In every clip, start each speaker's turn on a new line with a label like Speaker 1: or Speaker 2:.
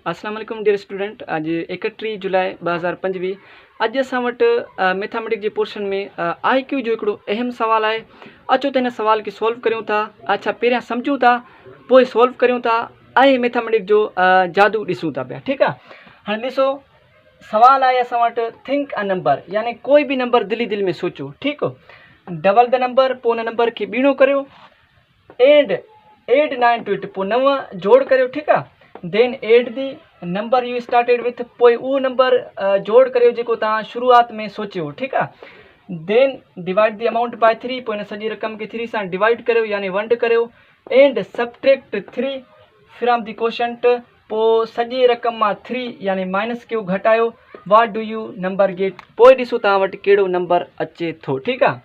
Speaker 1: अस्सलाम वालेकुम dear student. अज 31 जुलाई 2025 अज असां वटि मैथमेटिक्स जे पोर्शन में IQ जो हिकिड़ो अहम सवाल है। अचो त हिन सवाल के सॉल्व करूँ था। अच्छा पहिरियां सम्झूं था पोइ सॉल्व करूँ था ऐं मैथमेटिक्स जो जादू ॾिसूं था पिया। ठीकु आहे, हाणे ॾिसो सवाल आहे असां वटि थिंक अ नंबर, यानी कोई भी नंबर दिली में सोचो। ठीकु, डबल द नंबर, पोइ हुन नंबर खे ॿीणो करियो, एड 9 टू इट, पोइ 9 जोड़ करियो। ठीकु आहे, then add the number you started with, पोइ उहो नंबर जोड़ करियो जेको तव्हां शुरूआत में सोचियो। ठीकु आहे, देन डिवाइड दी अमाउंट बाय 3, पोइ हिन सॼी रक़म खे 3 सां डिवाइड करियो यानी वंड करियो, and subtract 3 from the quotient, पोइ सॼी रक़म मां 3 यानी माइनस कयो, घटायो, what do you number get, पोइ ॾिसो तव्हां वटि कहिड़ो नंबर अचे थो। ठीकु आहे,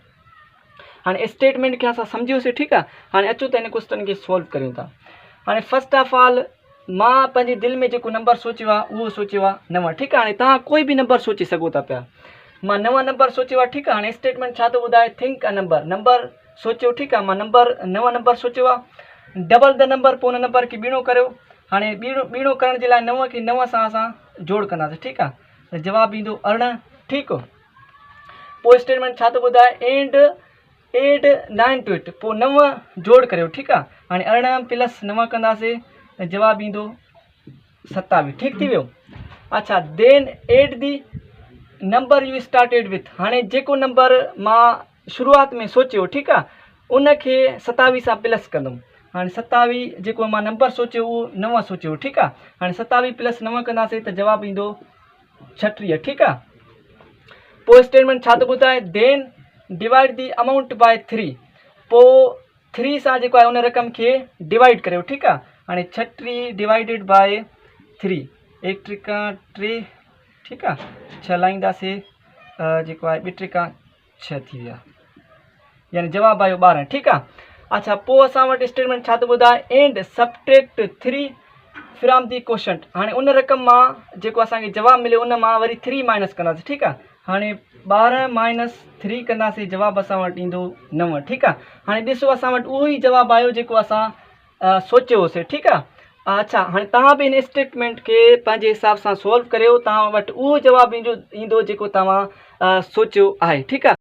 Speaker 1: हाणे स्टेटमेंट खे असां सम्झियोसीं। ठीकु आहे, हाणे अचो त हिन क्वेश्चन खे सॉल्व करियूं था। हाणे फर्स्ट ऑफ ऑल मां पंहिंजे दिलि में जेको नंबर सोचियो आहे उहो सोचियो आहे 9। ठीकु आहे, हाणे तव्हां कोई बि नंबर सोचे सघो था पिया। मां 9 नंबर सोचियो आहे। ठीकु आहे, हाणे स्टेटमेंट छा थो ॿुधाए, थिंक अ नंबर सोचियो। ठीकु आहे, मां 9 नंबर सोचियो आहे। डबल द नंबर, पोइ हुन नंबर खे ॿीणो करियो। हाणे ॿीणो करण जे लाइ 9 खे 9 सां असां जोड़ कंदासीं। ठीकु आहे, त जवाबु ईंदो 18। ठीकु, पोइ स्टेटमेंट छा थो ॿुधाए, एड 9 टू इट, पोइ 9 जोड़ करियो। ठीकु आहे, हाणे 18 प्लस 9 कंदासीं त जवाबु ईंदो 27। ठीकु थी वियो। अच्छा, then add the number you started with, हाणे जेको नंबर मां शुरूआत में सोचियो, ठीकु आहे, उनखे 27 सां प्लस कंदुमि। हाणे 27 जेको मां नंबर सोचियो उहो 9 सोचियो। ठीकु आहे, हाणे 27 प्लस 9 कंदासीं त जवाबु ईंदो 36। ठीकु आहे, पोइ स्टेटमेंट छा थो ॿुधाए, देन डिवाइड दी अमाउंट बाय 3, पोइ 3 सां जेको आहे उन रक़म खे डिवाइड करियो। ठीकु आहे, हाणे 36 डिवाइडेड बाय 3, 1 त्रिका 3। ठीकु आहे, 6 लाहींदासीं, जेको आहे 2 त्रिका 6 थी विया, यानी जवाबु आयो 12। ठीकु आहे, अच्छा पोइ असां वटि स्टेटमेंट छा थो ॿुधाए, and subtract 3 from the quotient, हाणे उन रक़म मां जेको असांखे जवाबु मिलियो उन मां वरी 3 माइनस कंदासीं। ठीकु आहे, हाणे 12 माइनस 3 कंदासीं, जवाबु असां वटि ईंदो 9। ठीकु आहे, हाणे ॾिसो असां वटि उहो ई जवाबु आयो जेको असां सोचियो होसीं। ठीकु आहे, अच्छा हाणे तव्हां बि हिन स्टेटमेंट खे पंहिंजे हिसाब सां सॉल्व करियो, तव्हां वटि उहो जवाबु ईंदो जेको तव्हां सोचियो आहे। ठीकु आहे।